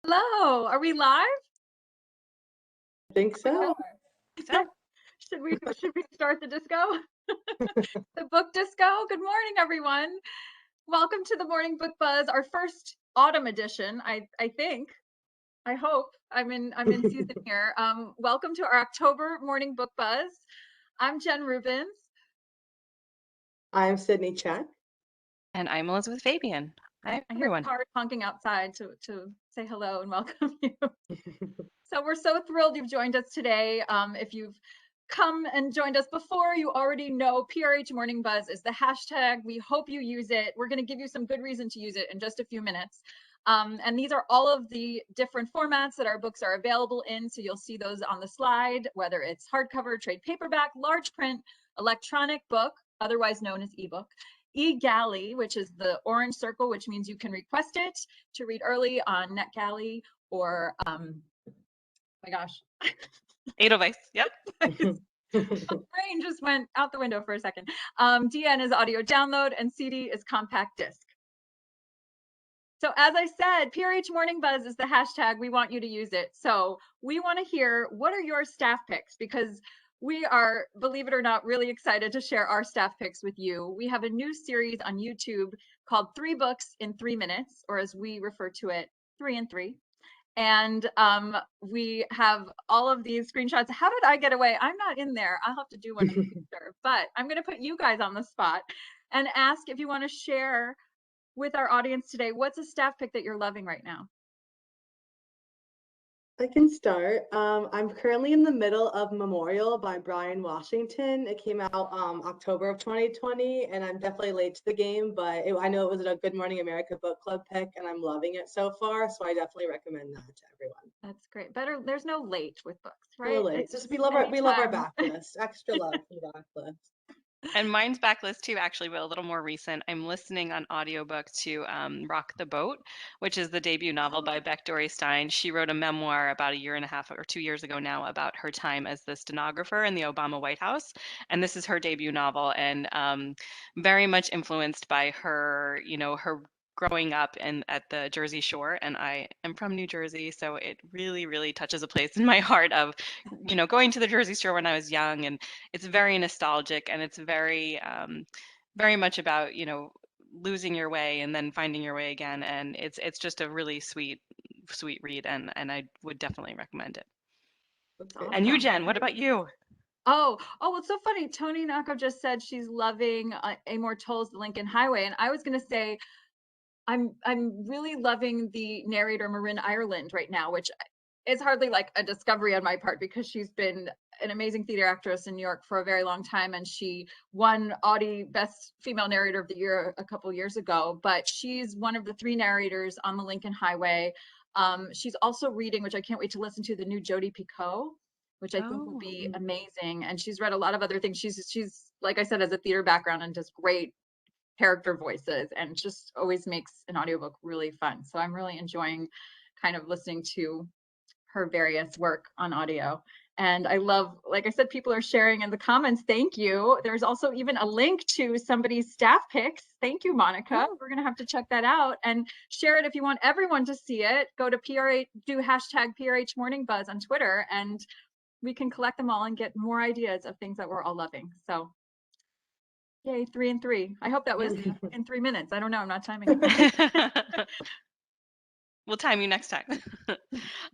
Hello, are we live? I think We so. are. Should we start the disco? The book disco? Good morning, everyone. Welcome to the Morning Book Buzz, our first autumn edition, I think. I hope. I'm in season here. Welcome to our October Morning Book Buzz. I'm Jen Rubens. I'm Sydney Check. And I'm Elizabeth Fabian. Hi, I hear everyone. cars honking outside to say hello and welcome you. So we're so thrilled you've joined us today. If you've come and joined us before, you already know PRH Morning Buzz is the hashtag. We hope you use it. We're going to give you some good reason to use it in just a few minutes. And these are all of the different formats that our books are available in. So you'll see those on the slide, whether it's hardcover, trade paperback, large print, electronic book, otherwise known as ebook, eGalley, which is the orange circle, which means you can request it to read early on NetGalley or my gosh. Edelweiss, yep. My brain just went out the window for a second. DN is audio download and CD is compact disc. So as I said, PRH Morning Buzz is the hashtag. We want you to use it. So we want to hear, what are your staff picks? Because we are, believe it or not, really excited to share our staff picks with you. We have a new series on YouTube called 3 Books in 3 Minutes, or as we refer to it, 3 and 3. And we have all of these screenshots. How did I get away? I'm not in there. I'll have to do one in the future. But I'm going to put you guys on the spot and ask if you want to share with our audience today, what's a staff pick that you're loving right now? I can start. I'm currently in the middle of Memorial by Brian Washington. It came out October of 2020, and I'm definitely late to the game, but I know it was a Good Morning America book club pick, and I'm loving it so far. So I definitely recommend that to everyone. That's great. Better, there's no late with books, right? Totally. It's Just just we love our anytime. backlist. Extra love for the backlist. And mine's backlist too, actually, but a little more recent. I'm listening on audiobook to Rock the Boat, which is the debut novel by Beck Dory Stein. She wrote a memoir about a year and a half or 2 years ago now about her time as the stenographer in the Obama White House. And this is her debut novel, and very much influenced by her, her growing up at the Jersey Shore, and I am from New Jersey, so it really, really touches a place in my heart of, going to the Jersey Shore when I was young, and it's very nostalgic, and it's very, very much about, losing your way and then finding your way again, and it's just a really sweet, sweet read, and I would definitely recommend it. Awesome. And you, Jen, what about you? Oh, it's so funny. Tony Nako just said she's loving Amor Towles' The Lincoln Highway, and I was going to say I'm really loving the narrator Marin Ireland right now, which is hardly like a discovery on my part because she's been an amazing theater actress in New York for a very long time, and she won Audie Best Female Narrator of the Year a couple years ago. But she's one of the 3 narrators on The Lincoln Highway. She's also reading, which I can't wait to listen to, the new Jodi Picoult, which I think will be amazing. And she's read a lot of other things. She's like I said, has a theater background and does great character voices, and just always makes an audiobook really fun. So I'm really enjoying kind of listening to her various work on audio. And I love, like I said, people are sharing in the comments. Thank you. There's also even a link to somebody's staff picks. Thank you, Monica. We're going to have to check that out and share it if you want everyone to see it. Go to PRH, do hashtag PRH Morning Buzz on Twitter, and we can collect them all and get more ideas of things that we're all loving. So yay, 3 and 3. I hope that was in 3 minutes. I don't know. I'm not timing it. We'll time you next time.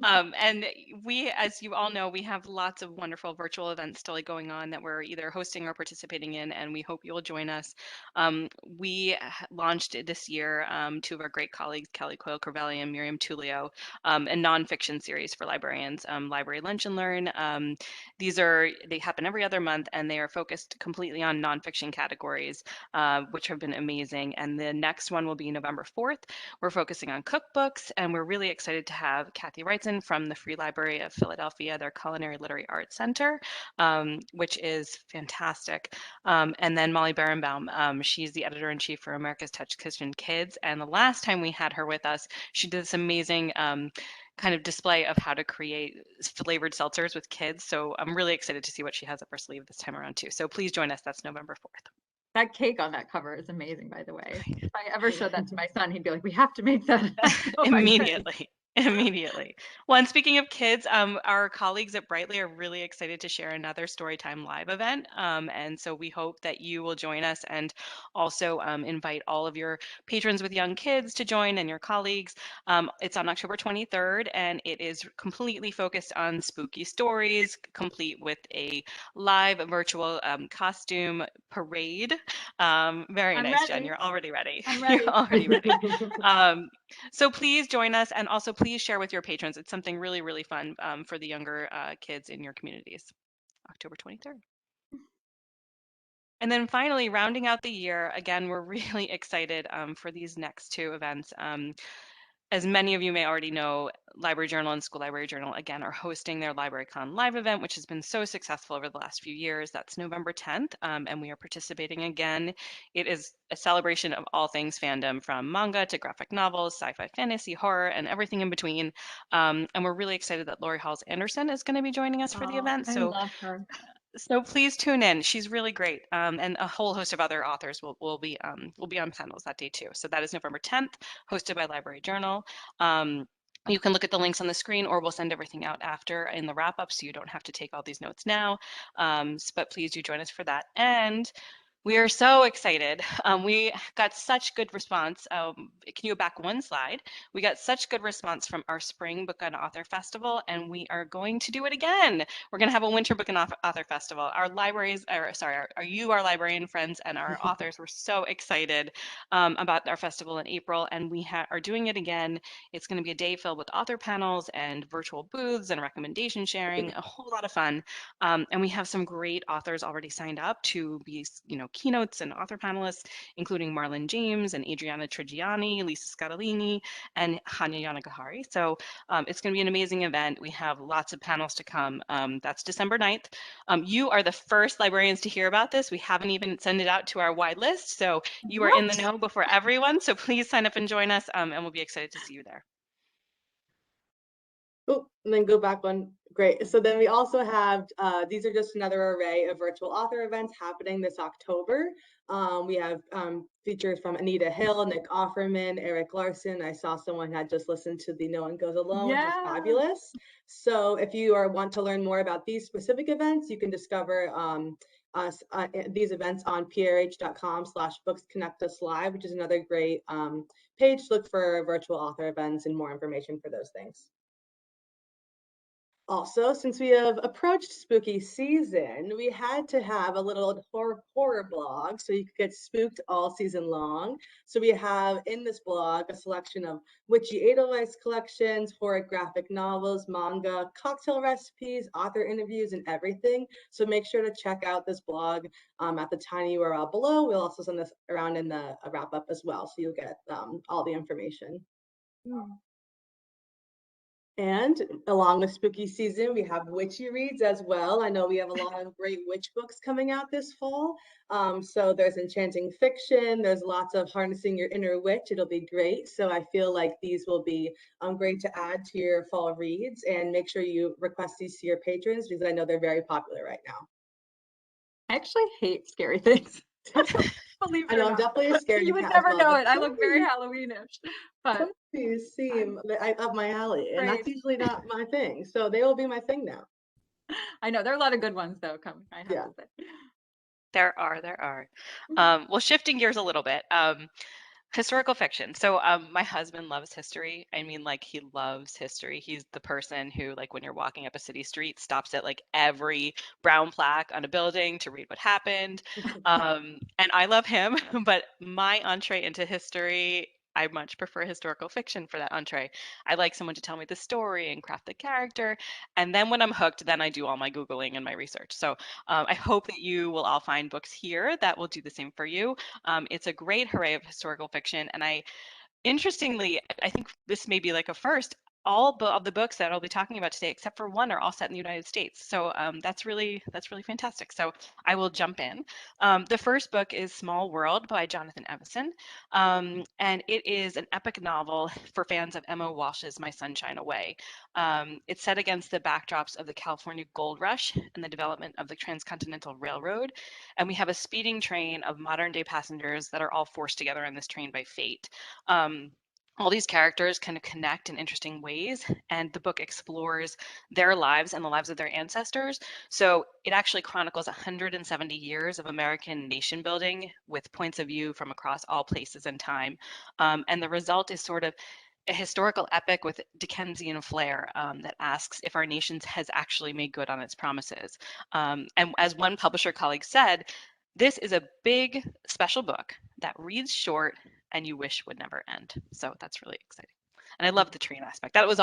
And we, as you all know, we have lots of wonderful virtual events still going on that we're either hosting or participating in, and we hope you'll join us. We launched this year, 2 of our great colleagues, Kelly Coyle-Corvelli and Miriam Tullio, a nonfiction series for librarians, Library Lunch and Learn. They happen every other month, and they are focused completely on nonfiction categories, which have been amazing. And the next one will be November 4th. We're focusing on cookbooks, and we're really excited to have Kathy Wrightson from the Free Library of Philadelphia, their Culinary Literary Arts Center, which is fantastic. And then Molly Berenbaum, she's the editor-in-chief for America's Touch Kitchen Kids. And the last time we had her with us, she did this amazing kind of display of how to create flavored seltzers with kids. So I'm really excited to see what she has up her sleeve this time around too. So please join us. That's November 4th. That cake on that cover is amazing, by the way. If I ever showed that to my son, he'd be like, we have to make that. Immediately. Immediately. Well, and speaking of kids, our colleagues at Brightly are really excited to share another Storytime Live event. And so we hope that you will join us and also invite all of your patrons with young kids to join and your colleagues. It's on October 23rd, and it is completely focused on spooky stories, complete with a live virtual costume parade. Very I'm nice, Jen. ready. You're already ready. I'm You're ready. already ready. Um, so please join us, and also please share with your patrons. It's something really, really fun for the younger kids in your communities. October 23rd. And then finally, rounding out the year, again, we're really excited for these next two events. As many of you may already know, Library Journal and School Library Journal, again, are hosting their LibraryCon live event, which has been so successful over the last few years. That's November 10th, and we are participating again. It is a celebration of all things fandom, from manga to graphic novels, sci-fi, fantasy, horror, and everything in between. And we're really excited that Lori Halls Anderson is going to be joining us for the Oh, event. I love her. So please tune in. She's really great, and a whole host of other authors will be on panels that day too. So that is November 10th, hosted by Library Journal. You can look at the links on the screen, or we'll send everything out after in the wrap up, so you don't have to take all these notes now. But please do join us for that. And we are so excited. We got such good response. Can you go back one slide? We got such good response from our Spring Book and Author Festival, and we are going to do it again. We're going to have a Winter Book and Author Festival. Our libraries, or sorry, our librarian friends and our authors were so excited about our festival in April, and we are doing it again. It's going to be a day filled with author panels and virtual booths and recommendation sharing, a whole lot of fun. And we have some great authors already signed up to be, keynotes and author panelists, including Marlon James and Adriana Trigiani, Lisa Scatolini, and Hanya Yanagihari. So it's going to be an amazing event. We have lots of panels to come. That's December 9th. You are the first librarians to hear about this. We haven't even sent it out to our wide list. So you are in the know before everyone. So please sign up and join us, and we'll be excited to see you there. Oh, and then go back one. Great. So then we also have, these are just another array of virtual author events happening this October. We have features from Anita Hill, Nick Offerman, Eric Larson. I saw someone had just listened to the No One Goes Alone, which is fabulous. So if you want to learn more about these specific events, you can discover these events on prh.com/booksconnectuslive, which is another great page to look for virtual author events and more information for those things. Also, since we have approached spooky season, we had to have a little horror blog so you could get spooked all season long. So we have in this blog a selection of witchy Edelweiss collections, horror graphic novels, manga, cocktail recipes, author interviews, and everything. So make sure to check out this blog at the tiny URL below. We'll also send this around in the wrap up as well, so you'll get all the information. And along with spooky season, we have witchy reads as well. I know we have a lot of great witch books coming out this fall. So there's enchanting fiction. There's lots of harnessing your inner witch. It'll be great. So I feel like these will be great to add to your fall reads, and make sure you request these to your patrons because I know they're very popular right now. I actually hate scary things. Believe it I know, or I'm not. definitely a scaredy You would cat as never well, know but it. I look very Halloweenish, but these seem up my alley, and Right. that's usually not my thing. So they will be my thing now. I know there are a lot of good ones though coming, I have to say. There are. Well, shifting gears a little bit. Historical fiction. So my husband loves history. I mean, like, he loves history. He's the person who, like, when you're walking up a city street, stops at like every brown plaque on a building to read what happened. And I love him, but my entree into history, I much prefer historical fiction for that entree. I like someone to tell me the story and craft the character. And then when I'm hooked, then I do all my Googling and my research. So I hope that you will all find books here that will do the same for you. It's a great array of historical fiction, and interestingly, I think this may be like a first. All of the books that I'll be talking about today, except for one, are all set in the United States. So that's really fantastic. So I will jump in. The first book is Small World by Jonathan Evison, and it is an epic novel for fans of Emma Walsh's My Sunshine Away. It's set against the backdrops of the California Gold Rush and the development of the Transcontinental Railroad, and we have a speeding train of modern day passengers that are all forced together on this train by fate. Um, all these characters kind of connect in interesting ways, and the book explores their lives and the lives of their ancestors. So it actually chronicles 170 years of American nation building with points of view from across all places and time. And the result is sort of a historical epic with Dickensian flair that asks if our nation has actually made good on its promises. And as one publisher colleague said, this is a big, special book that reads short and you wish would never end. So that's really exciting. And I love the train aspect. That would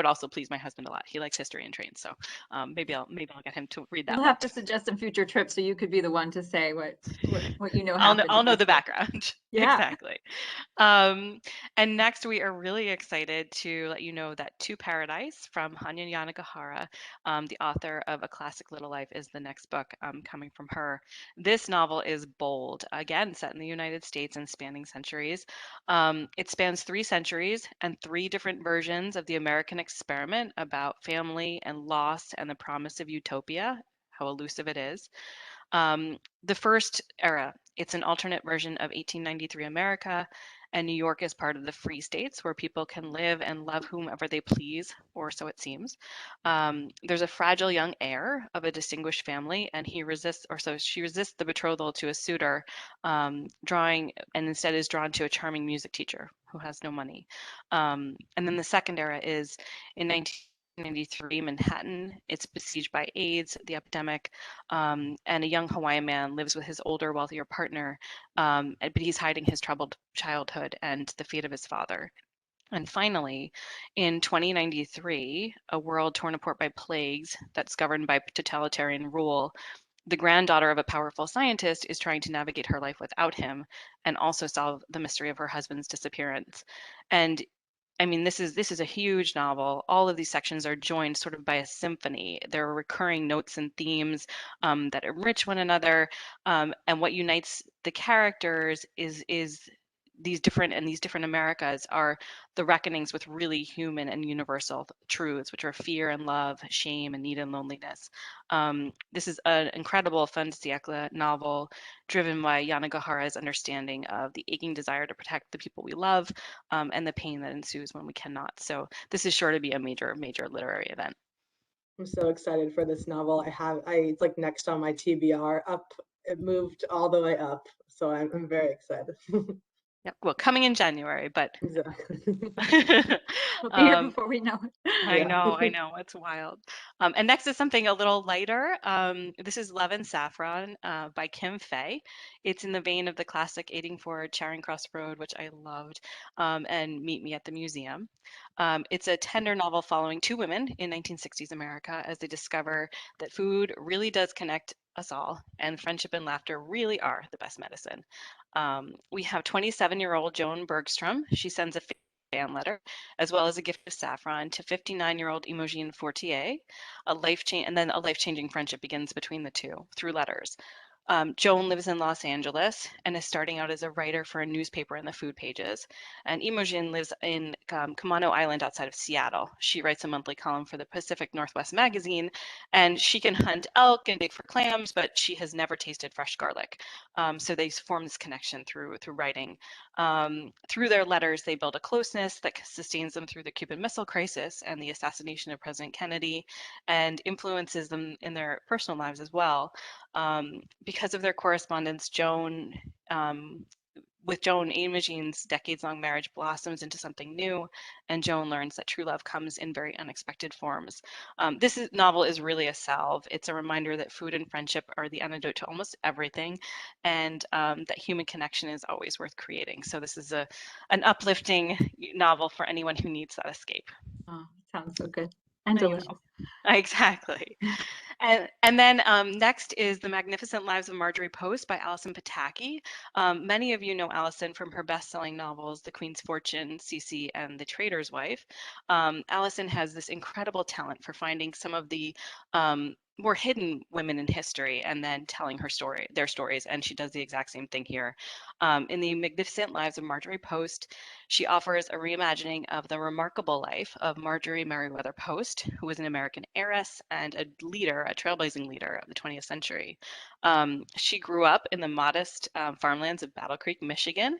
also please my husband a lot. He likes history and trains, so maybe I'll get him to read that We'll one have to too. suggest some future trips so you could be the one to say what you know I'll know, happened I'll in know this the book. background. Yeah. Exactly. And next, we are really excited to let you know that To Paradise from Hanya Yanagihara, the author of A Classic Little Life, is the next book coming from her. This novel is bold, again, set in the United States and spanning centuries. It spans 3 centuries and 3 different versions of the American experiment about family and loss and the promise of utopia, how elusive it is. The first era, it's an alternate version of 1893 America, and New York is part of the free states where people can live and love whomever they please, or so it seems. There's a fragile young heir of a distinguished family, and he resists, or so she resists the betrothal to a suitor, drawing, and instead is drawn to a charming music teacher who has no money. And then the second era is in 1993 Manhattan. It's besieged by AIDS, the epidemic, and a young Hawaiian man lives with his older, wealthier partner, but he's hiding his troubled childhood and the fate of his father. And finally, in 2093, a world torn apart by plagues that's governed by totalitarian rule, the granddaughter of a powerful scientist is trying to navigate her life without him and also solve the mystery of her husband's disappearance. And I mean, this is a huge novel. All of these sections are joined sort of by a symphony. There are recurring notes and themes that enrich one another, and what unites the characters is these different Americas are the reckonings with really human and universal truths, which are fear and love, shame and need and loneliness. This is an incredible fin de siècle novel driven by Yanagihara's understanding of the aching desire to protect the people we love, and the pain that ensues when we cannot. So this is sure to be a major, major literary event. I'm so excited for this novel. It's like next on my TBR up. It moved all the way up, so I'm very excited. Yep. Well, coming in January, but Exactly. We'll be here um, before we know it. I Yeah. know, I know, it's wild. And next is something a little lighter. This is Love and Saffron by Kim Fay. It's in the vein of the classic Aiding for Charing Cross Road, which I loved, and Meet Me at the Museum. It's a tender novel following 2 women in 1960s America as they discover that food really does connect us all, and friendship and laughter really are the best medicine. We have 27-year-old Joan Bergstrom. She sends a fan letter, as well as a gift of saffron to 59-year-old Imogen Fortier. And then a life-changing friendship begins between the two through letters. Joan lives in Los Angeles and is starting out as a writer for a newspaper in the food pages. And Imogen lives in Kamano Island outside of Seattle. She writes a monthly column for the Pacific Northwest magazine, and she can hunt elk and dig for clams, but she has never tasted fresh garlic. So they form this connection through writing. Through their letters, they build a closeness that sustains them through the Cuban Missile Crisis and the assassination of President Kennedy, and influences them in their personal lives as well. Because of their correspondence, with Joan, Imogen's decades-long marriage blossoms into something new, and Joan learns that true love comes in very unexpected forms. Novel is really a salve. It's a reminder that food and friendship are the antidote to almost everything, and that human connection is always worth creating. So this is an uplifting novel for anyone who needs that escape. Oh, sounds so good and I delicious. know. Exactly. And then next is The Magnificent Lives of Marjorie Post by Alison Pataki. Many of you know Alison from her best-selling novels, The Queen's Fortune, Cece, and The Trader's Wife. Alison has this incredible talent for finding some of the more hidden women in history and then telling their stories. And she does the exact same thing here. In the Magnificent Lives of Marjorie Post, she offers a reimagining of the remarkable life of Marjorie Merriweather Post, who was an American heiress and a leader, a trailblazing leader of the 20th century. She grew up in the modest farmlands of Battle Creek, Michigan,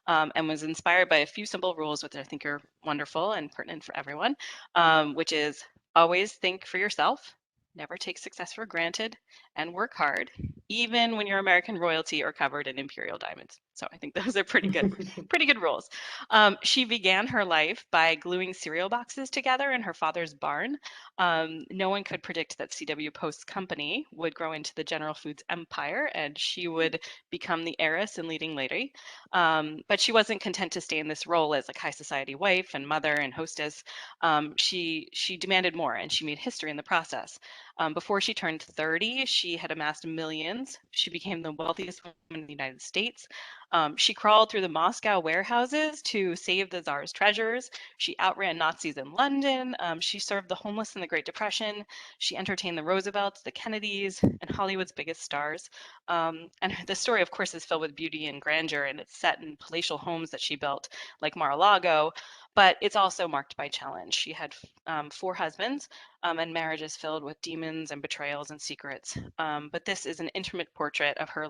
and was inspired by a few simple rules, which I think are wonderful and pertinent for everyone, which is always think for yourself, never take success for granted, and work hard, even when you're American royalty or covered in imperial diamonds. So I think those are pretty good rules. She began her life by gluing cereal boxes together in her father's barn. No one could predict that C.W. Post's company would grow into the General Foods empire, and she would become the heiress and leading lady. But she wasn't content to stay in this role as like high society wife and mother and hostess. She demanded more, and she made history in the process. Before she turned 30, she had amassed millions. She became the wealthiest woman in the United States. She crawled through the Moscow warehouses to save the Tsar's treasures. She outran Nazis in London. She served the homeless in the Great Depression. She entertained the Roosevelts, the Kennedys, and Hollywood's biggest stars. And the story, of course, is filled with beauty and grandeur, and it's set in palatial homes that she built, like Mar-a-Lago. But it's also marked by challenge. She had 4 husbands, and marriages filled with demons and betrayals and secrets. But this is an intimate portrait of her this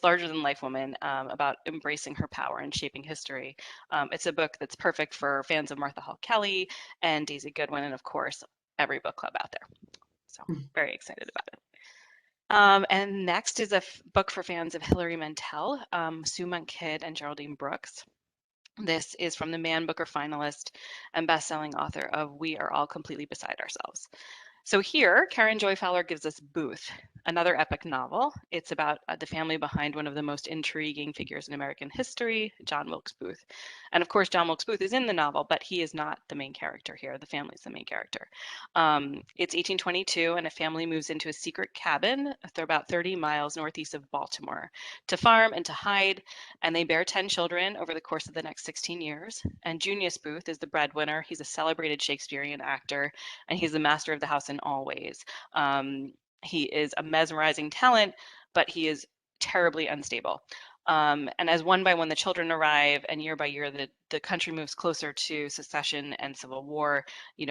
larger than life woman, about embracing her power and shaping history. It's a book that's perfect for fans of Martha Hall Kelly and Daisy Goodwin, and of course, every book club out there. So very excited about it. And next is a book for fans of Hilary Mantel, Sue Monk Kidd, and Geraldine Brooks. This is from the Man Booker finalist and best-selling author of We Are All Completely Beside Ourselves. So here, Karen Joy Fowler gives us Booth, another epic novel. It's about the family behind one of the most intriguing figures in American history, John Wilkes Booth. And of course, John Wilkes Booth is in the novel, but he is not the main character here. The family's the main character. It's 1822, and a family moves into a secret cabin. They're about 30 miles northeast of Baltimore to farm and to hide, and they bear 10 children over the course of the next 16 years. And Junius Booth is the breadwinner. He's a celebrated Shakespearean actor, and he's the master of the house in all ways. He is a mesmerizing talent, but he is terribly unstable. And as one by one the children arrive, and year by year the country moves closer to secession and civil war,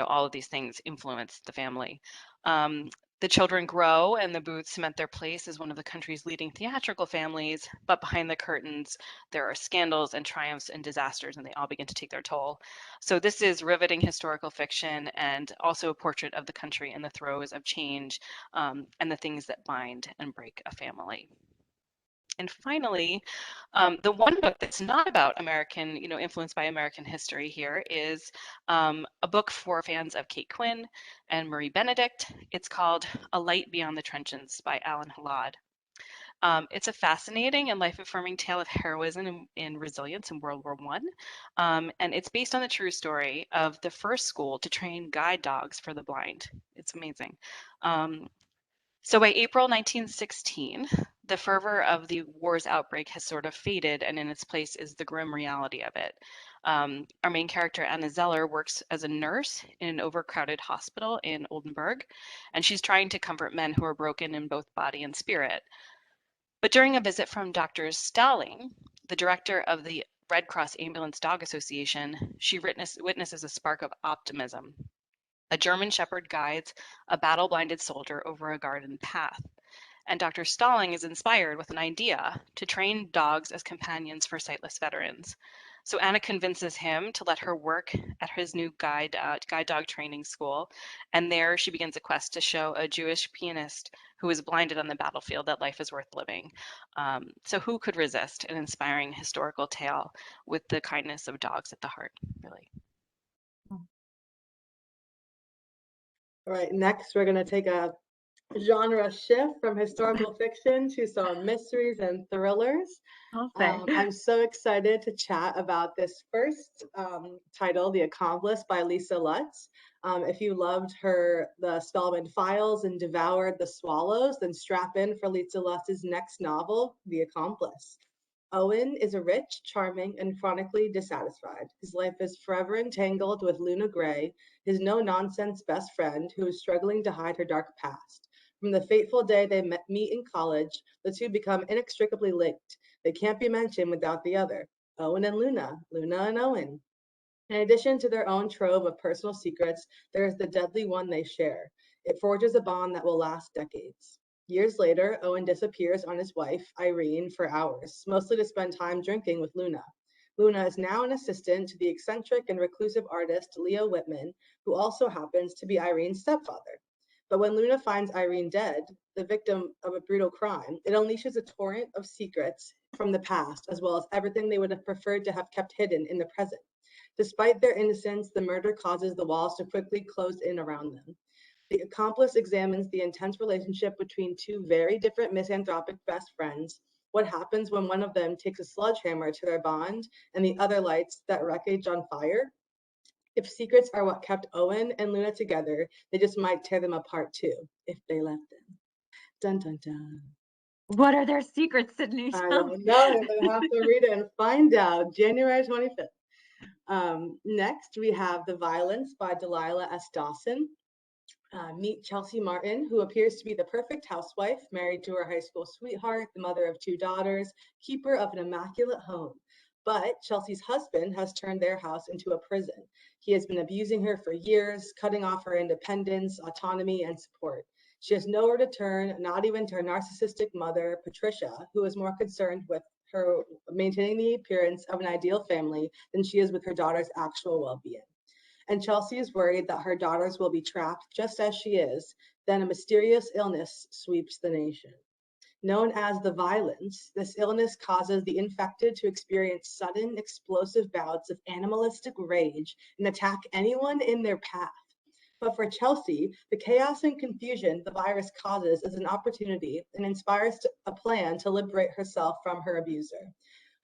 all of these things influence the family. The children grow, and the Booths cement their place as one of the country's leading theatrical families. But behind the curtains, there are scandals and triumphs and disasters, and they all begin to take their toll. So this is riveting historical fiction, and also a portrait of the country in the throes of change, and the things that bind and break a family. And finally, the one book that's not about American, influenced by American history here is a book for fans of Kate Quinn and Marie Benedict. It's called A Light Beyond the Trenches by Alan Halad. It's a fascinating and life-affirming tale of heroism and resilience in World War I. And it's based on the true story of the first school to train guide dogs for the blind. It's amazing. So by April 1916, the fervor of the war's outbreak has sort of faded, and in its place is the grim reality of it. Our main character, Anna Zeller, works as a nurse in an overcrowded hospital in Oldenburg, and she's trying to comfort men who are broken in both body and spirit. But during a visit from Dr. Stalling, the director of the Red Cross Ambulance Dog Association, she witnesses a spark of optimism. A German shepherd guides a battle-blinded soldier over a garden path, and Dr. Stalling is inspired with an idea to train dogs as companions for sightless veterans. So Anna convinces him to let her work at his new guide dog training school, and there she begins a quest to show a Jewish pianist who is blinded on the battlefield that life is worth living. So who could resist an inspiring historical tale with the kindness of dogs at the heart, really? All right, next we're going to take a genre shift from historical fiction to some mysteries and thrillers. I'm so excited to chat about this first title, The Accomplice by Lisa Lutz. If you loved the Spellman Files and devoured The Swallows, then strap in for Lisa Lutz's next novel, The Accomplice. Owen is a rich, charming, and chronically dissatisfied. His life is forever entangled with Luna Gray, his no-nonsense best friend who is struggling to hide her dark past. From the fateful day they meet in college, the two become inextricably linked. They can't be mentioned without the other. Owen and Luna, Luna and Owen. In addition to their own trove of personal secrets, there is the deadly one they share. It forges a bond that will last decades. Years later, Owen disappears on his wife, Irene, for hours, mostly to spend time drinking with Luna. Luna is now an assistant to the eccentric and reclusive artist Leo Whitman, who also happens to be Irene's stepfather. But when Luna finds Irene dead, the victim of a brutal crime, it unleashes a torrent of secrets from the past, as well as everything they would have preferred to have kept hidden in the present. Despite their innocence, the murder causes the walls to quickly close in around them. The accomplice examines the intense relationship between two very different misanthropic best friends. What happens when one of them takes a sledgehammer to their bond and the other lights that wreckage on fire? If secrets are what kept Owen and Luna together, they just might tear them apart too, if they let them. Dun dun dun. What are their secrets, Sydney? I don't know. I'm going to have to read it and find out. January 25th. Next, we have The Violence by Delilah S. Dawson. Meet Chelsea Martin, who appears to be the perfect housewife, married to her high school sweetheart, the mother of two daughters, keeper of an immaculate home. But Chelsea's husband has turned their house into a prison. He has been abusing her for years, cutting off her independence, autonomy, and support. She has nowhere to turn, not even to her narcissistic mother, Patricia, who is more concerned with her maintaining the appearance of an ideal family than she is with her daughter's actual well-being. And Chelsea is worried that her daughters will be trapped just as she is. Then a mysterious illness sweeps the nation. Known as the violence, this illness causes the infected to experience sudden, explosive bouts of animalistic rage and attack anyone in their path. But for Chelsea, the chaos and confusion the virus causes is an opportunity and inspires a plan to liberate herself from her abuser.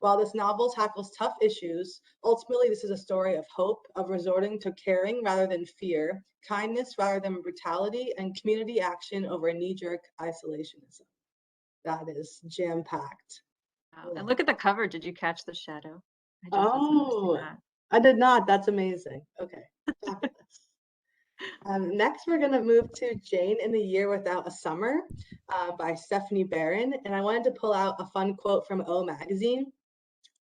While this novel tackles tough issues, ultimately this is a story of hope, of resorting to caring rather than fear, kindness rather than brutality, and community action over knee-jerk isolationism. That is jam-packed. Wow. And look at the cover. Did you catch the shadow? I just was noticing Oh, that. I did not. That's amazing. Okay, fabulous. Next, we're going to move to Jane in the Year Without a Summer by Stephanie Barron. And I wanted to pull out a fun quote from O Magazine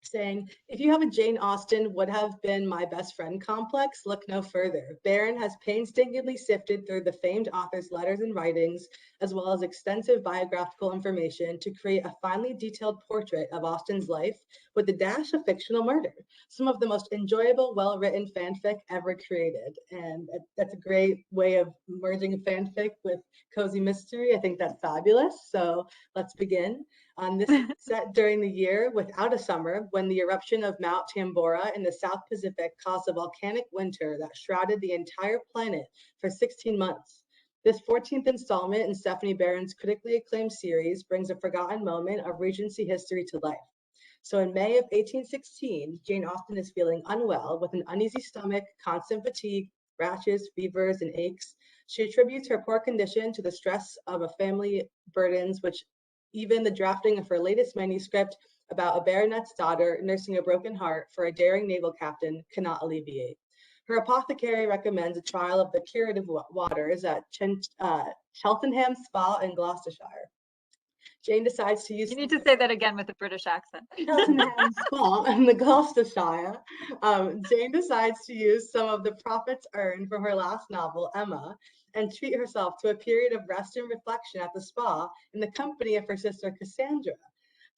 saying, if you have a Jane Austen would have been my best friend complex, look no further. Barron has painstakingly sifted through the famed author's letters and writings, as well as extensive biographical information to create a finely detailed portrait of Austen's life with a dash of fictional murder. Some of the most enjoyable, well-written fanfic ever created. And that's a great way of merging fanfic with cozy mystery. I think that's fabulous. So let's begin. This is set during the year without a summer when the eruption of Mount Tambora in the South Pacific caused a volcanic winter that shrouded the entire planet for 16 months. This 14th installment in Stephanie Barron's critically acclaimed series brings a forgotten moment of Regency history to life. So in May of 1816, Jane Austen is feeling unwell with an uneasy stomach, constant fatigue, rashes, fevers, and aches. She attributes her poor condition to the stress of a family burdens, which even the drafting of her latest manuscript about a baronet's daughter nursing a broken heart for a daring naval captain cannot alleviate. Her apothecary recommends a trial of the curative waters at Cheltenham Spa in Gloucestershire. Jane decides to use. You need to say that again with a British accent. Cheltenham Spa in the Gloucestershire. Jane decides to use some of the profits earned from her last novel, Emma, and treat herself to a period of rest and reflection at the spa in the company of her sister Cassandra.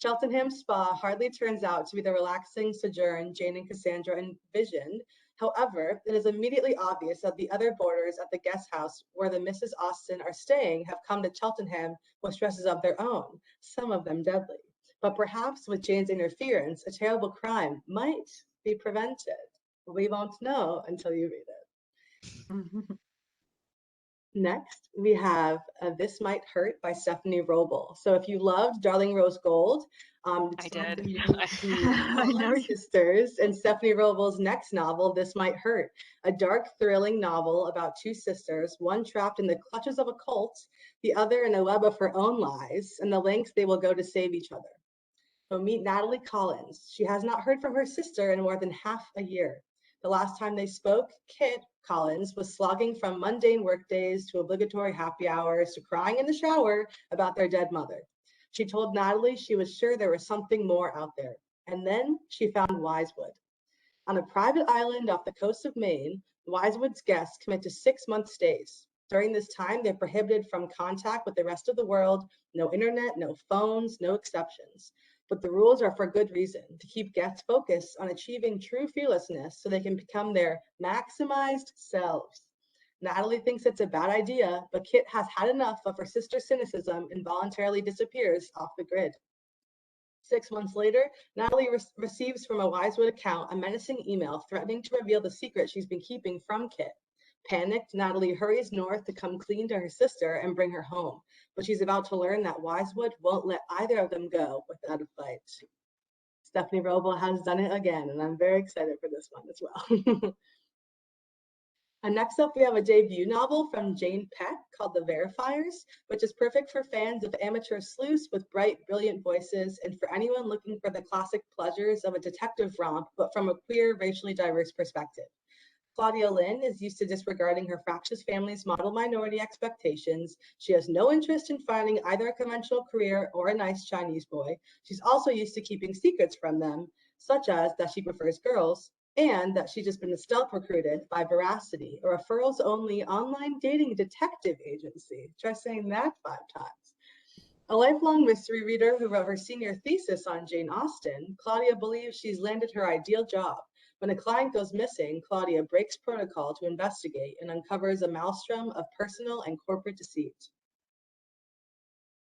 Cheltenham Spa hardly turns out to be the relaxing sojourn Jane and Cassandra envisioned. However, it is immediately obvious that the other boarders at the guest house where the Mrs. Austen are staying have come to Cheltenham with stresses of their own, some of them deadly. But perhaps with Jane's interference, a terrible crime might be prevented. We won't know until you read it. Next, we have This Might Hurt by Stephanie Roble. So if you loved Darling Rose Gold, I did. The sisters and Stephanie Roble's next novel, This Might Hurt, a dark, thrilling novel about two sisters, one trapped in the clutches of a cult, the other in a web of her own lies, and the lengths they will go to save each other. So meet Natalie Collins. She has not heard from her sister in more than half a year. The last time they spoke, Kit Collins was slogging from mundane workdays to obligatory happy hours to crying in the shower about their dead mother. She told Natalie she was sure there was something more out there. And then she found Wisewood. On a private island off the coast of Maine, Wisewood's guests commit to 6-month stays. During this time, they're prohibited from contact with the rest of the world, no internet, no phones, no exceptions. But the rules are for good reason, to keep guests focused on achieving true fearlessness so they can become their maximized selves. Natalie thinks it's a bad idea, but Kit has had enough of her sister's cynicism and voluntarily disappears off the grid. 6 months later, Natalie receives from a Wisewood account a menacing email threatening to reveal the secret she's been keeping from Kit. Panicked, Natalie hurries north to come clean to her sister and bring her home, but she's about to learn that Wisewood won't let either of them go without a fight. Stephanie Roble has done it again, and I'm very excited for this one as well. And next up, we have a debut novel from Jane Peck called The Verifiers, which is perfect for fans of amateur sleuths with bright, brilliant voices, and for anyone looking for the classic pleasures of a detective romp, but from a queer, racially diverse perspective. Claudia Lynn is used to disregarding her fractious family's model minority expectations. She has no interest in finding either a conventional career or a nice Chinese boy. She's also used to keeping secrets from them, such as that she prefers girls, and that she's just been stealth recruited by Veracity, a referrals only online dating detective agency. Try saying that 5 times. A lifelong mystery reader who wrote her senior thesis on Jane Austen, Claudia believes she's landed her ideal job. When a client goes missing, Claudia breaks protocol to investigate and uncovers a maelstrom of personal and corporate deceit.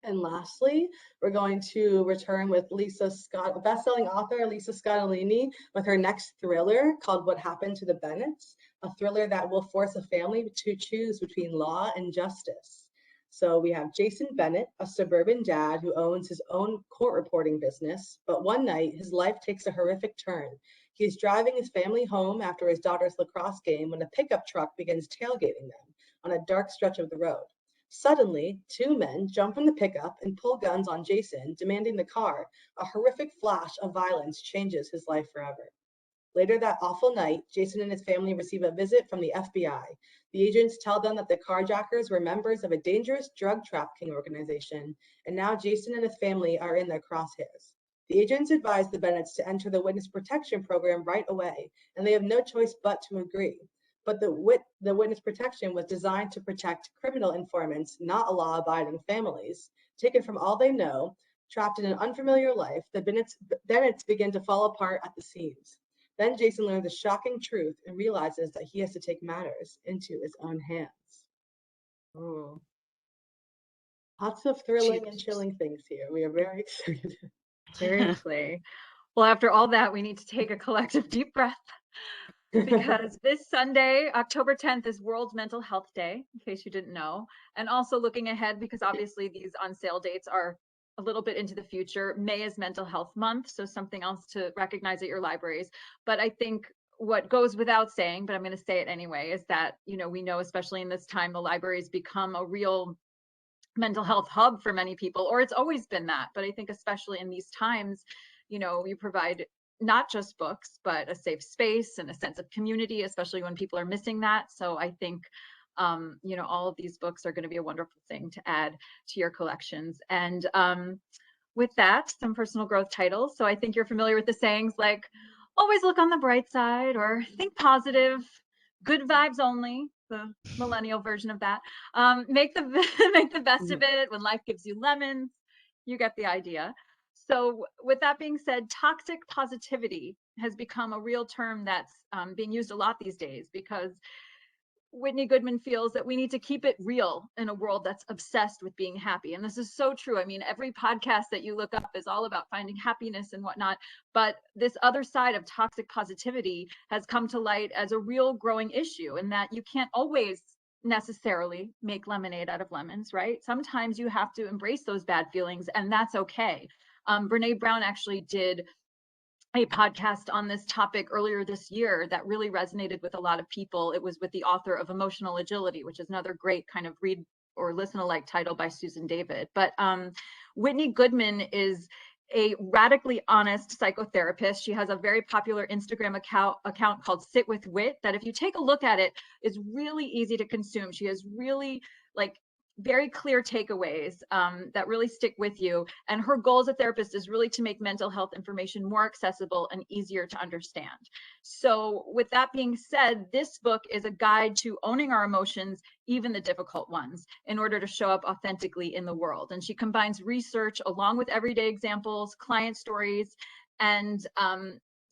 And lastly, we're going to return with Lisa Scott, best-selling author Lisa Scottolini, with her next thriller called What Happened to the Bennets, a thriller that will force a family to choose between law and justice. So we have Jason Bennett, a suburban dad who owns his own court reporting business, but one night his life takes a horrific turn. He's driving his family home after his daughter's lacrosse game when a pickup truck begins tailgating them on a dark stretch of the road. Suddenly, 2 men jump from the pickup and pull guns on Jason, demanding the car. A horrific flash of violence changes his life forever. Later that awful night, Jason and his family receive a visit from the FBI. The agents tell them that the carjackers were members of a dangerous drug trafficking organization, and now Jason and his family are in their crosshairs. The agents advise the Bennetts to enter the witness protection program right away, and they have no choice but to agree. But the witness protection was designed to protect criminal informants, not law-abiding families. Taken from all they know, trapped in an unfamiliar life, the Bennetts begin to fall apart at the seams. Then Jason learns a shocking truth and realizes that he has to take matters into his own hands. Ooh. Lots of thrilling and chilling things here. We are very excited. Seriously. Well, after all that, we need to take a collective deep breath because this Sunday, October 10th, is World Mental Health Day, in case you didn't know. And also looking ahead, because obviously these on sale dates are a little bit into the future. May is Mental Health Month, so something else to recognize at your libraries. But I think what goes without saying, but I'm going to say it anyway, is that, we know, especially in this time, the libraries become a real mental health hub for many people, or it's always been that. But I think especially in these times, you provide not just books, but a safe space and a sense of community, especially when people are missing that. So I think, all of these books are going to be a wonderful thing to add to your collections. And with that, some personal growth titles. So I think you're familiar with the sayings like, always look on the bright side, or think positive, good vibes only, the millennial version of that. Make the make the best of it when life gives you lemons. You get the idea. So with that being said, toxic positivity has become a real term that's being used a lot these days, because Whitney Goodman feels that we need to keep it real in a world that's obsessed with being happy. And this is so true. I mean, every podcast that you look up is all about finding happiness and whatnot. But this other side of toxic positivity has come to light as a real growing issue, in that you can't always necessarily make lemonade out of lemons, right? Sometimes you have to embrace those bad feelings, and that's okay. Brene Brown actually did a podcast on this topic earlier this year that really resonated with a lot of people. It was with the author of Emotional Agility, which is another great kind of read or listen alike title by Susan David. But Whitney Goodman is a radically honest psychotherapist. She has a very popular Instagram account called Sit with Wit that, if you take a look at it, is really easy to consume. She has really like very clear takeaways that really stick with you. And her goal as a therapist is really to make mental health information more accessible and easier to understand. So with that being said, this book is a guide to owning our emotions, even the difficult ones, in order to show up authentically in the world. And she combines research along with everyday examples, client stories, and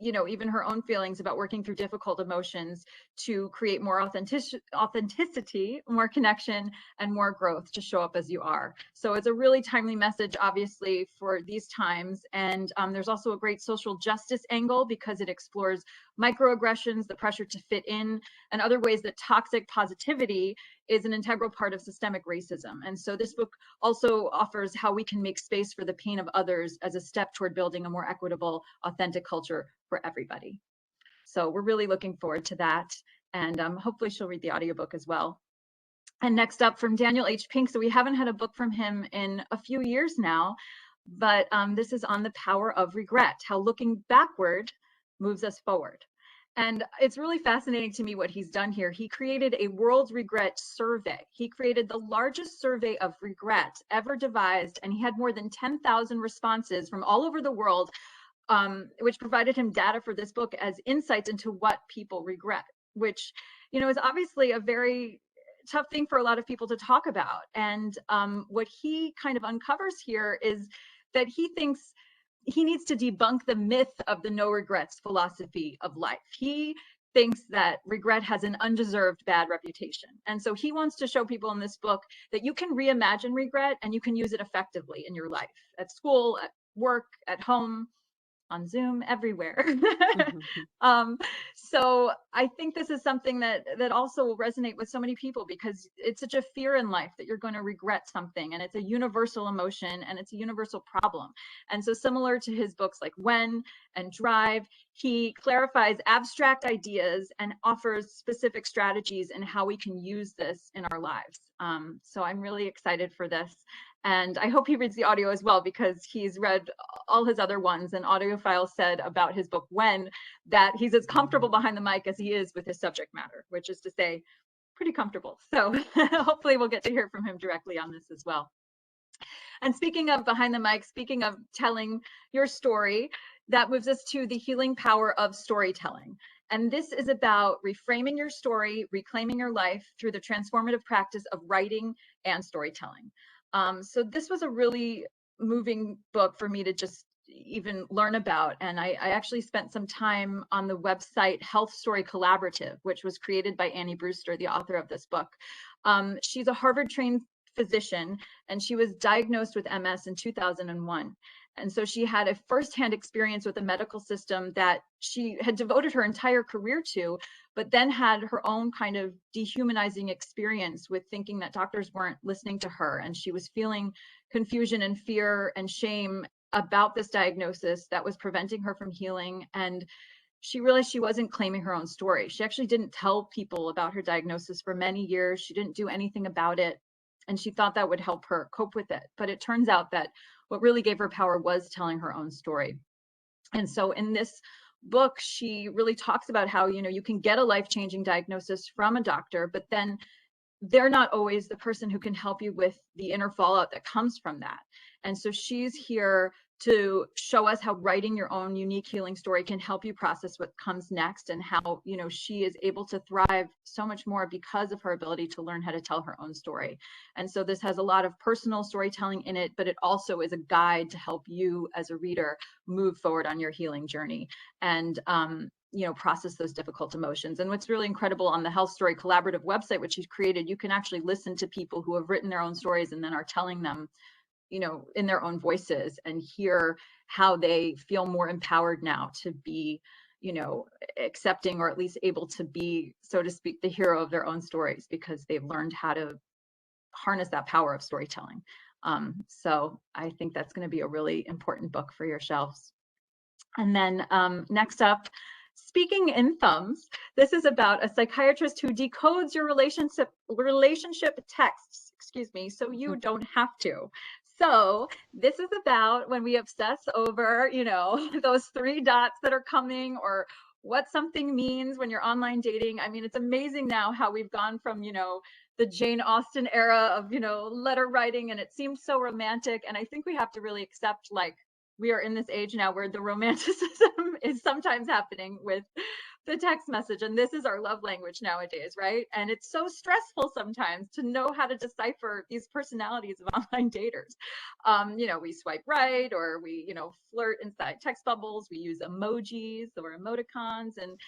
you know, even her own feelings about working through difficult emotions to create more authenticity, more connection, and more growth to show up as you are. So it's a really timely message, obviously, for these times. And there's also a great social justice angle because it explores microaggressions, the pressure to fit in, and other ways that toxic positivity is an integral part of systemic racism. And so this book also offers how we can make space for the pain of others as a step toward building a more equitable, authentic culture for everybody. So we're really looking forward to that. And hopefully she'll read the audiobook as well. And next up from Daniel H. Pink. So we haven't had a book from him in a few years now, but this is on the power of regret, how looking backward moves us forward. And it's really fascinating to me what he's done here. He created a world regret survey. He created the largest survey of regret ever devised, and he had more than 10,000 responses from all over the world, which provided him data for this book as insights into what people regret, which, you know, is obviously a very tough thing for a lot of people to talk about. And what he kind of uncovers here is that he thinks he needs to debunk the myth of the no regrets philosophy of life. He thinks that regret has an undeserved bad reputation. And so he wants to show people in this book that you can reimagine regret and you can use it effectively in your life, at school, at work, at home, on Zoom, everywhere. So I think this is something that also will resonate with so many people because it's such a fear in life that you're going to regret something, and it's a universal emotion and it's a universal problem. And so similar to his books like When and Drive, he clarifies abstract ideas and offers specific strategies and how we can use this in our lives. So I'm really excited for this. And I hope he reads the audio as well, because he's read all his other ones. And Audiophile said about his book When that he's as comfortable behind the mic as he is with his subject matter, which is to say pretty comfortable. So hopefully we'll get to hear from him directly on this as well. And speaking of behind the mic, speaking of telling your story, that moves us to the healing power of storytelling. And this is about reframing your story, reclaiming your life through the transformative practice of writing and storytelling. So this was a really moving book for me to just even learn about. And I actually spent some time on the website Health Story Collaborative, which was created by Annie Brewster, the author of this book. She's a Harvard-trained physician, and she was diagnosed with MS in 2001. And so she had a firsthand experience with a medical system that she had devoted her entire career to, but then had her own kind of dehumanizing experience with thinking that doctors weren't listening to her. And she was feeling confusion and fear and shame about this diagnosis that was preventing her from healing. And she realized she wasn't claiming her own story. She actually didn't tell people about her diagnosis for many years. She didn't do anything about it. And she thought that would help her cope with it. But it turns out that what really gave her power was telling her own story. And so in this book, she really talks about how, you know, you can get a life-changing diagnosis from a doctor, but then they're not always the person who can help you with the inner fallout that comes from that. And so she's here to show us how writing your own unique healing story can help you process what comes next, and how, you know, she is able to thrive so much more because of her ability to learn how to tell her own story. And so this has a lot of personal storytelling in it, but it also is a guide to help you as a reader move forward on your healing journey and you know, process those difficult emotions. And what's really incredible on the Health Story Collaborative website, which she's created, you can actually listen to people who have written their own stories and then are telling them, you know, in their own voices, and hear how they feel more empowered now to be, you know, accepting, or at least able to be, so to speak, the hero of their own stories, because they've learned how to harness that power of storytelling. So I think that's going to be a really important book for your shelves. And then next up, Speaking in Thumbs. This is about a psychiatrist who decodes your relationship texts, excuse me, so you don't have to. So this is about when we obsess over, those three dots that are coming, or what something means when you're online dating. I mean, it's amazing now how we've gone from, the Jane Austen era of, letter writing, and it seems so romantic. And I think we have to really accept, like, we are in this age now where the romanticism is sometimes happening with the text message, and this is our love language nowadays, right? And it's so stressful sometimes to know how to decipher these personalities of online daters. We swipe right, or we, flirt inside text bubbles, we use emojis or emoticons, and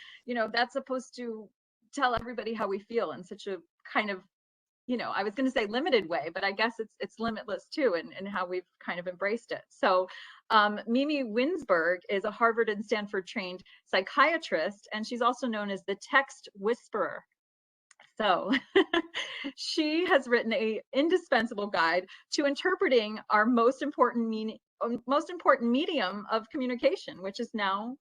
that's supposed to tell everybody how we feel in such a kind of, I was going to say limited way, but I guess it's limitless too, in how we've kind of embraced it. So Mimi Winsberg is a Harvard and Stanford trained psychiatrist, and she's also known as the text whisperer. So she has written a indispensable guide to interpreting our most important medium of communication, which is now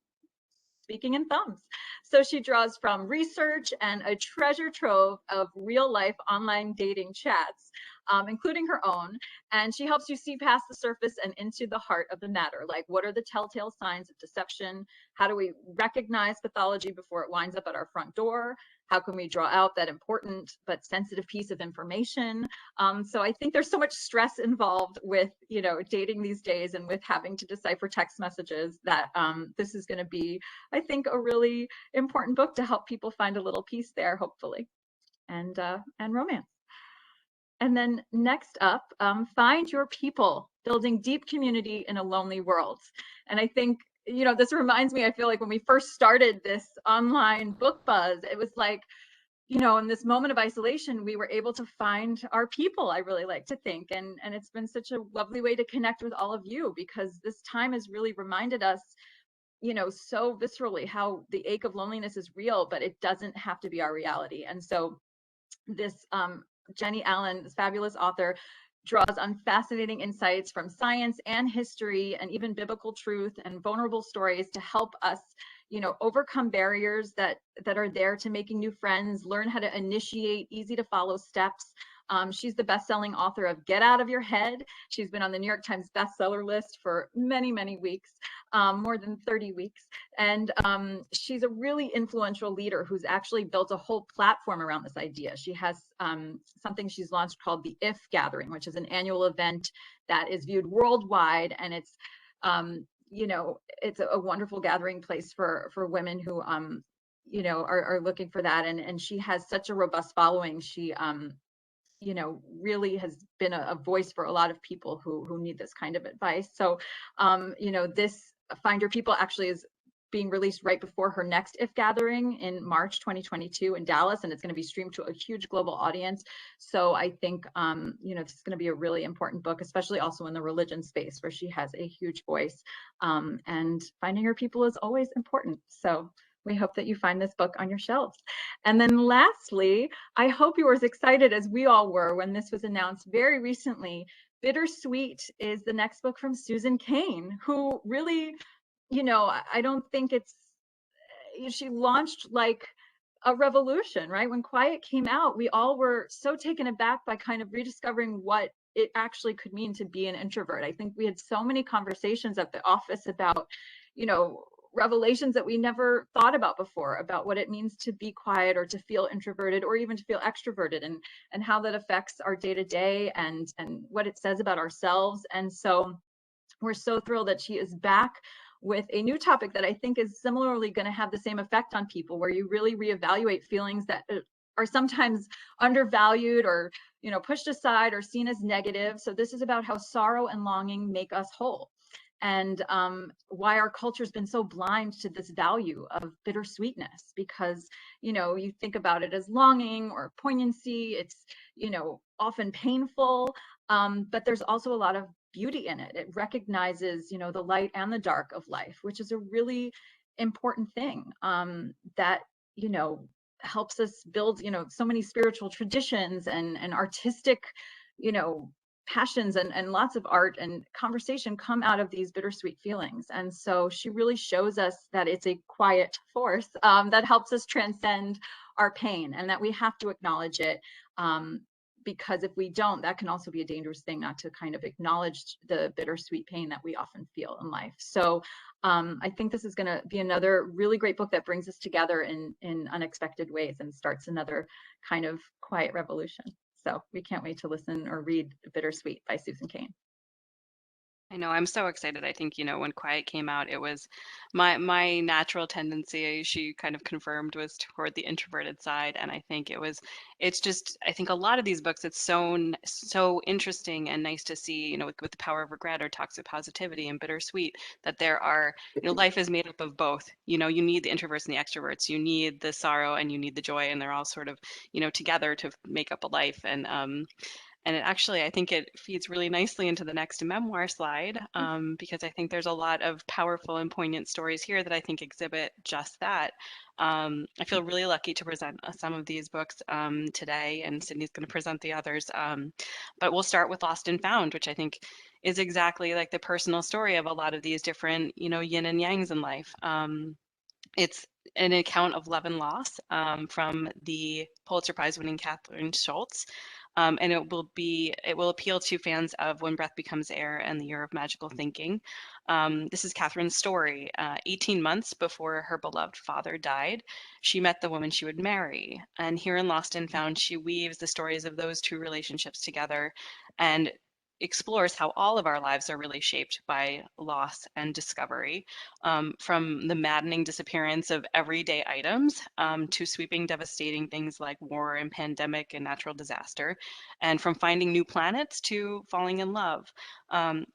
speaking in thumbs. So she draws from research and a treasure trove of real life online dating chats, including her own. And she helps you see past the surface and into the heart of the matter. Like, what are the telltale signs of deception? How do we recognize pathology before it winds up at our front door? How can we draw out that important but sensitive piece of information? So I think there's so much stress involved with, dating these days, and with having to decipher text messages, that this is going to be, I think, a really important book to help people find a little peace there, hopefully, and romance. And then next up, Find Your People, Building Deep Community in a Lonely World. And I think, this reminds me, I feel like when we first started this online book buzz, it was like, in this moment of isolation, we were able to find our people, I really like to think. And it's been such a lovely way to connect with all of you, because this time has really reminded us, so viscerally, how the ache of loneliness is real, but it doesn't have to be our reality. And so this Jenny Allen, this fabulous author, draws on fascinating insights from science and history, and even biblical truth, and vulnerable stories to help us, overcome barriers that are there to making new friends, learn how to initiate easy to follow steps. She's the best-selling author of Get Out of Your Head. She's been on the New York Times bestseller list for many, many weeks, more than 30 weeks. And she's a really influential leader who's actually built a whole platform around this idea. She has something she's launched called the IF Gathering, which is an annual event that is viewed worldwide. And it's, it's a wonderful gathering place for women who, are looking for that. And she has such a robust following. She, really has been a voice for a lot of people who need this kind of advice. So, this Find Your People actually is being released right before her next IF Gathering in March 2022 in Dallas, and it's going to be streamed to a huge global audience. So I think, this is going to be a really important book, especially also in the religion space, where she has a huge voice. And finding your people is always important. So we hope that you find this book on your shelves. And then lastly, I hope you were as excited as we all were when this was announced very recently. Bittersweet is the next book from Susan Cain, who really, I don't think she launched like a revolution, right? When Quiet came out, we all were so taken aback by kind of rediscovering what it actually could mean to be an introvert. I think we had so many conversations at the office about, revelations that we never thought about before, about what it means to be quiet, or to feel introverted, or even to feel extroverted, and how that affects our day-to-day, and what it says about ourselves. And so we're so thrilled that she is back with a new topic that I think is similarly going to have the same effect on people, where you really reevaluate feelings that are sometimes undervalued, or pushed aside, or seen as negative. So this is about how sorrow and longing make us whole, and why our culture's been so blind to this value of bittersweetness, because you think about it as longing or poignancy. It's often painful, but there's also a lot of beauty in it. It recognizes the light and the dark of life, which is a really important thing, that helps us build so many spiritual traditions, and artistic passions, and lots of art and conversation come out of these bittersweet feelings. And so she really shows us that it's a quiet force that helps us transcend our pain, and that we have to acknowledge it, because if we don't, that can also be a dangerous thing, not to kind of acknowledge the bittersweet pain that we often feel in life. So I think this is going to be another really great book that brings us together in unexpected ways and starts another kind of quiet revolution. So we can't wait to listen or read Bittersweet by Susan Cain. I know, I'm so excited. I think, when Quiet came out, it was my natural tendency, she kind of confirmed, was toward the introverted side. And I think it's just, I think a lot of these books, it's so interesting and nice to see, with The Power of Regret or Toxic Positivity and Bittersweet, that there are, life is made up of both. You need the introverts and the extroverts. You need the sorrow and you need the joy, and they're all sort of, together to make up a life. And it actually, I think it feeds really nicely into the next memoir slide, because I think there's a lot of powerful and poignant stories here that I think exhibit just that. I feel really lucky to present some of these books today, and Sydney's going to present the others. But we'll start with Lost and Found, which I think is exactly like the personal story of a lot of these different, yin and yangs in life. It's an account of love and loss, from the Pulitzer Prize winning Catherine Schultz. And it will appeal to fans of When Breath Becomes Air and The Year of Magical Thinking. This is Catherine's story. 18 months before her beloved father died, she met the woman she would marry. And here in Lost and Found, she weaves the stories of those two relationships together and explores how all of our lives are really shaped by loss and discovery, from the maddening disappearance of everyday items, to sweeping, devastating things like war and pandemic and natural disaster, and from finding new planets to falling in love.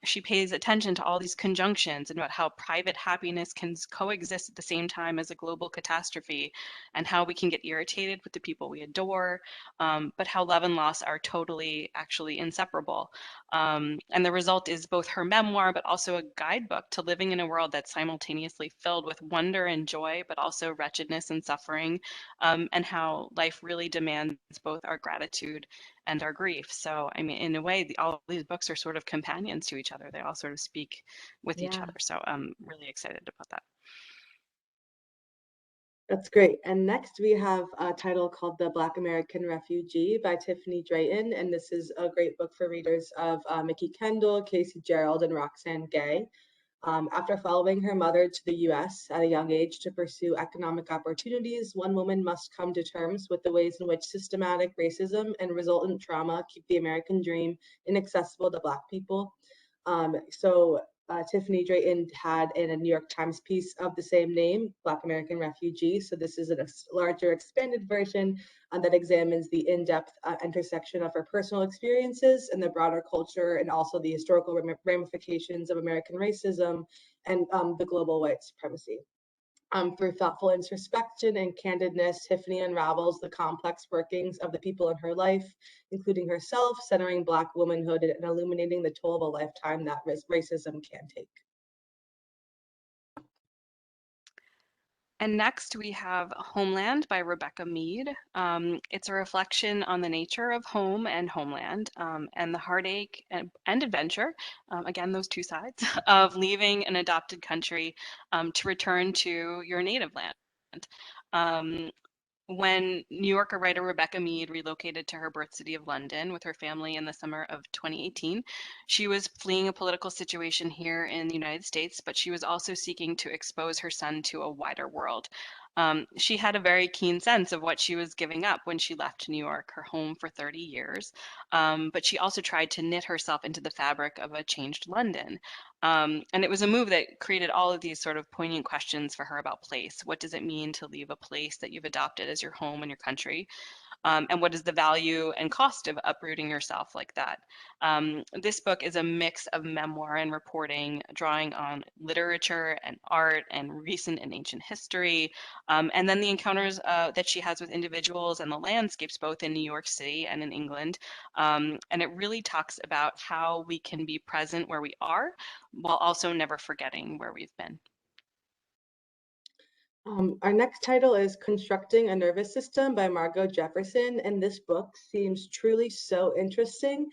She pays attention to all these conjunctions and about how private happiness can coexist at the same time as a global catastrophe, and how we can get irritated with the people we adore, but how love and loss are totally actually inseparable. And the result is both her memoir, but also a guidebook to living in a world that's simultaneously filled with wonder and joy, but also wretchedness and suffering, and how life really demands both our gratitude and our grief. So, I mean, in a way, all these books are sort of companions to each other. They all sort of speak with each Yeah. other. So I'm really excited about that. That's great. And next we have a title called The Black American Refugee by Tiffany Drayton. And this is a great book for readers of Mickey Kendall, Casey Gerald, and Roxane Gay. After following her mother to the US at a young age to pursue economic opportunities, one woman must come to terms with the ways in which systematic racism and resultant trauma keep the American dream inaccessible to Black people. Tiffany Drayton had in a New York Times piece of the same name, Black American Refugee. So this is a larger expanded version that examines the in-depth intersection of her personal experiences and the broader culture, and also the historical ramifications of American racism and the global white supremacy. Through thoughtful introspection and candidness, Tiffany unravels the complex workings of the people in her life, including herself, centering Black womanhood and illuminating the toll of a lifetime that racism can take. And next we have Homeland by Rebecca Mead. It's a reflection on the nature of home and homeland, and the heartache and adventure, again, those two sides, of leaving an adopted country to return to your native land. When New Yorker writer Rebecca Mead relocated to her birth city of London with her family in the summer of 2018, she was fleeing a political situation here in the United States, but she was also seeking to expose her son to a wider world. She had a very keen sense of what she was giving up when she left New York, her home for 30 years. But she also tried to knit herself into the fabric of a changed London. And it was a move that created all of these sort of poignant questions for her about place. What does it mean to leave a place that you've adopted as your home and your country? And what is the value and cost of uprooting yourself like that? This book is a mix of memoir and reporting, drawing on literature and art and recent and ancient history, and then the encounters that she has with individuals and the landscapes, both in New York City and in England. And it really talks about how we can be present where we are while also never forgetting where we've been. Our next title is Constructing a Nervous System by Margot Jefferson, and this book seems truly so interesting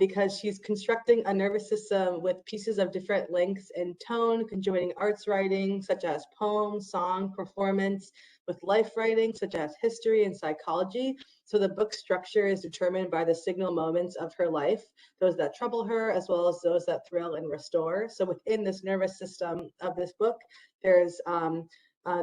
because she's constructing a nervous system with pieces of different lengths and tone, conjoining arts writing such as poem, song, performance, with life writing such as history and psychology. So the book structure is determined by the signal moments of her life, those that trouble her, as well as those that thrill and restore. So within this nervous system of this book, there's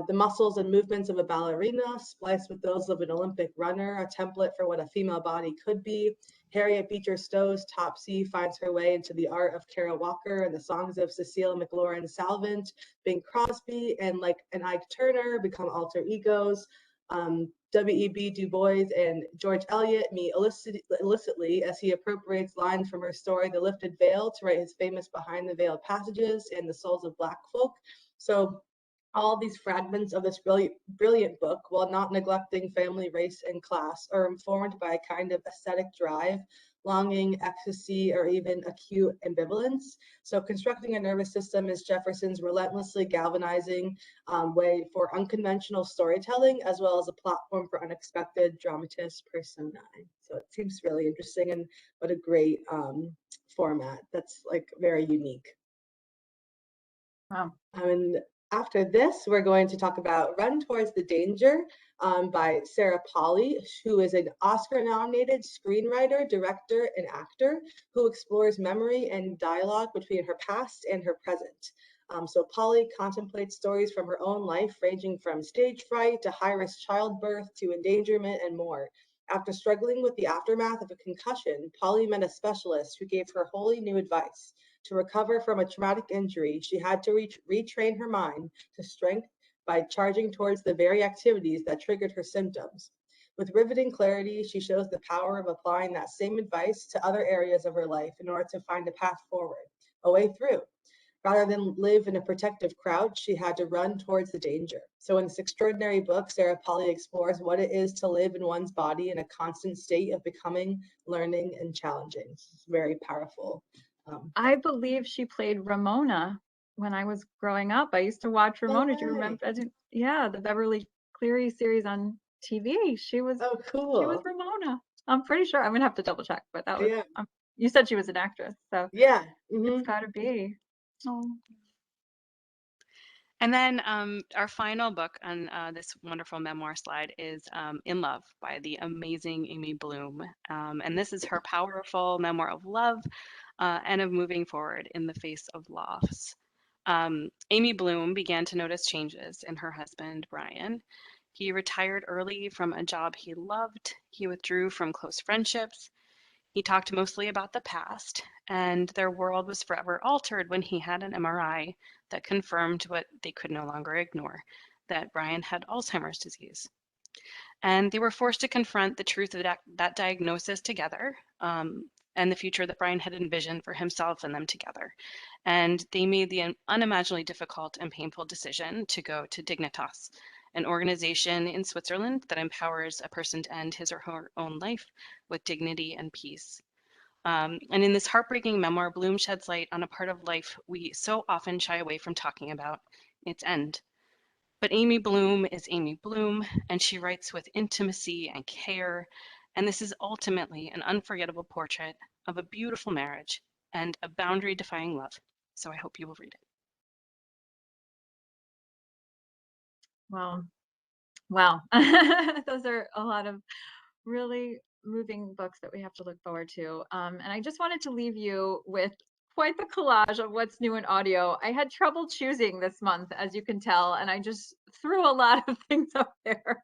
the muscles and movements of a ballerina spliced with those of an Olympic runner, a template for what a female body could be. Harriet Beecher Stowe's Topsy finds her way into the art of Kara Walker and the songs of Cecile McLaurin Salvant, Bing Crosby, and like an Ike Turner become alter egos. W.E.B. Du Bois and George Eliot meet illicitly as he appropriates lines from her story, The Lifted Veil, to write his famous Behind the Veil passages and The Souls of Black Folk. So all these fragments of this brilliant book, while not neglecting family, race, and class, are informed by a kind of aesthetic drive, longing, ecstasy, or even acute ambivalence. So constructing a nervous system is Jefferson's relentlessly galvanizing way for unconventional storytelling, as well as a platform for unexpected dramatist personae. So it seems really interesting, and what a great format. That's like very unique. Wow. And after this, we're going to talk about Run Towards the Danger by Sarah Polley, who is an Oscar-nominated screenwriter, director, and actor who explores memory and dialogue between her past and her present. So Polley contemplates stories from her own life, ranging from stage fright to high-risk childbirth to endangerment and more. After struggling with the aftermath of a concussion, Polley met a specialist who gave her wholly new advice. To recover from a traumatic injury, she had to retrain her mind to strength by charging towards the very activities that triggered her symptoms. With riveting clarity, she shows the power of applying that same advice to other areas of her life in order to find a path forward, a way through. Rather than live in a protective crouch, she had to run towards the danger. So in this extraordinary book, Sarah Polley explores what it is to live in one's body in a constant state of becoming, learning, and challenging. It's very powerful. I believe she played Ramona when I was growing up. I used to watch Ramona. Do you remember? Yeah, the Beverly Cleary series on TV. She was cool. Ramona. I'm pretty sure. I'm gonna have to double check, but that was. Yeah. You said she was an actress, so yeah, it's got to be. Oh. And then our final book on this wonderful memoir slide is In Love by the amazing Amy Bloom. And this is her powerful memoir of love and of moving forward in the face of loss. Amy Bloom began to notice changes in her husband, Brian. He retired early from a job he loved. He withdrew from close friendships. He talked mostly about the past, and their world was forever altered when he had an MRI that confirmed what they could no longer ignore, that Brian had Alzheimer's disease. And they were forced to confront the truth of that diagnosis together, and the future that Brian had envisioned for himself and them together. And they made the unimaginably difficult and painful decision to go to Dignitas, an organization in Switzerland that empowers a person to end his or her own life with dignity and peace. And in this heartbreaking memoir, Bloom sheds light on a part of life we so often shy away from talking about, its end. But Amy Bloom is Amy Bloom, and she writes with intimacy and care. And this is ultimately an unforgettable portrait of a beautiful marriage and a boundary-defying love. So I hope you will read it. Wow. Wow. Those are a lot of really moving books that we have to look forward to. And I just wanted to leave you with quite the collage of what's new in audio. I had trouble choosing this month, as you can tell, and I just threw a lot of things up there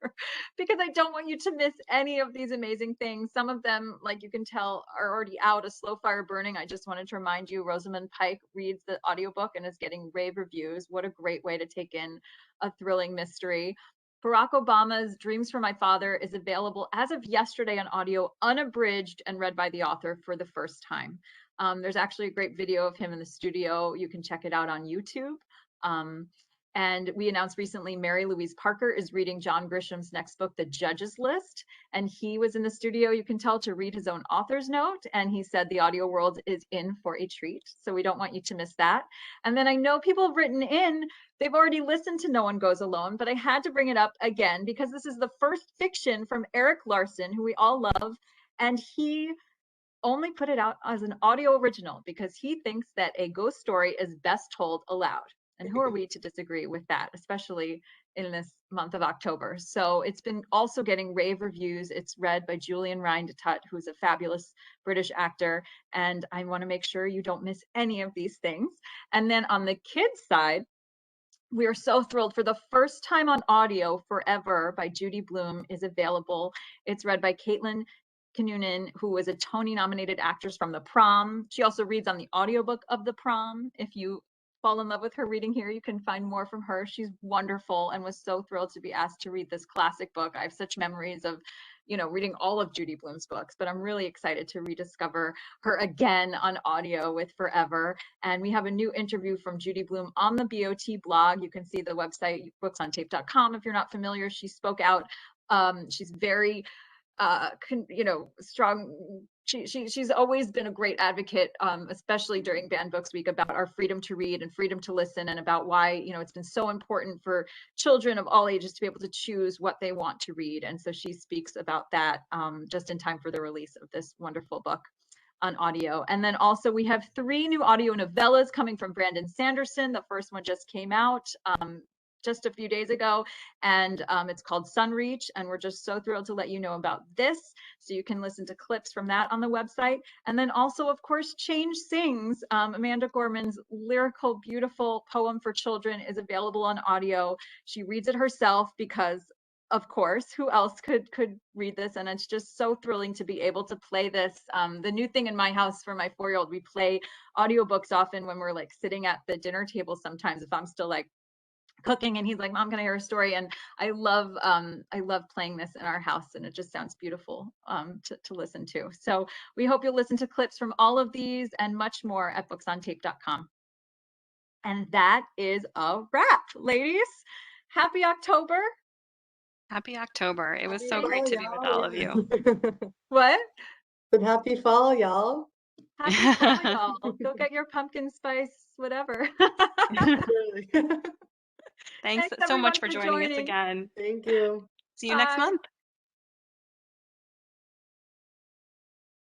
because I don't want you to miss any of these amazing things. Some of them, like you can tell, are already out. A Slow Fire Burning. I just wanted to remind you, Rosamund Pike reads the audiobook and is getting rave reviews. What a great way to take in a thrilling mystery. Barack Obama's Dreams for My Father is available as of yesterday on audio, unabridged and read by the author for the first time. There's actually a great video of him in the studio. You can check it out on YouTube. And we announced recently Mary Louise Parker is reading John Grisham's next book, The Judge's List. And he was in the studio, you can tell, to read his own author's note. And he said the audio world is in for a treat. So we don't want you to miss that. And then I know people have written in, they've already listened to No One Goes Alone, but I had to bring it up again because this is the first fiction from Eric Larson, who we all love. And he only put it out as an audio original because he thinks that a ghost story is best told aloud. And who are we to disagree with that, especially in this month of October? So it's been also getting rave reviews. It's read by Julian Rhindatut, who's a fabulous British actor. And I want to make sure you don't miss any of these things. And then on the kids' side, we are so thrilled. For the first time on audio, Forever by Judy Blume is available. It's read by Caitlin Kinnunen, who was a Tony nominated actress from The Prom. She also reads on the audiobook of The Prom. If you fall in love with her reading here, you can find more from her. She's wonderful and was so thrilled to be asked to read this classic book. I have such memories of, reading all of Judy Blume's books, but I'm really excited to rediscover her again on audio with Forever. And we have a new interview from Judy Blume on the BOT blog. You can see the website, booksontape.com, if you're not familiar. She spoke out. She's very strong. She's always been a great advocate, especially during Banned Books Week, about our freedom to read and freedom to listen, and about why it's been so important for children of all ages to be able to choose what they want to read. And so she speaks about that just in time for the release of this wonderful book on audio. And then also we have 3 new audio novellas coming from Brandon Sanderson. The first one just came out just a few days ago, and it's called Sunreach, and we're just so thrilled to let you know about this, so you can listen to clips from that on the website. And then also, of course, Change Sings, Amanda Gorman's lyrical, beautiful poem for children, is available on audio. She reads it herself because, of course, who else could read this? And it's just so thrilling to be able to play this. The new thing in my house for my 4-year-old, we play audiobooks often when we're like sitting at the dinner table. Sometimes if I'm still like cooking and he's like, Mom, can I hear a story? And I love playing this in our house, and it just sounds beautiful to listen to. So we hope you'll listen to clips from all of these and much more at booksontape.com. And that is a wrap, ladies. Happy October. Happy October. It was Happy so great fall, to be with y'all. all of you. What? But happy fall, y'all. Happy fall, y'all. Go get your pumpkin spice, whatever. Thanks so everyone much for joining us joining. again. Thank you. See you next Bye. month.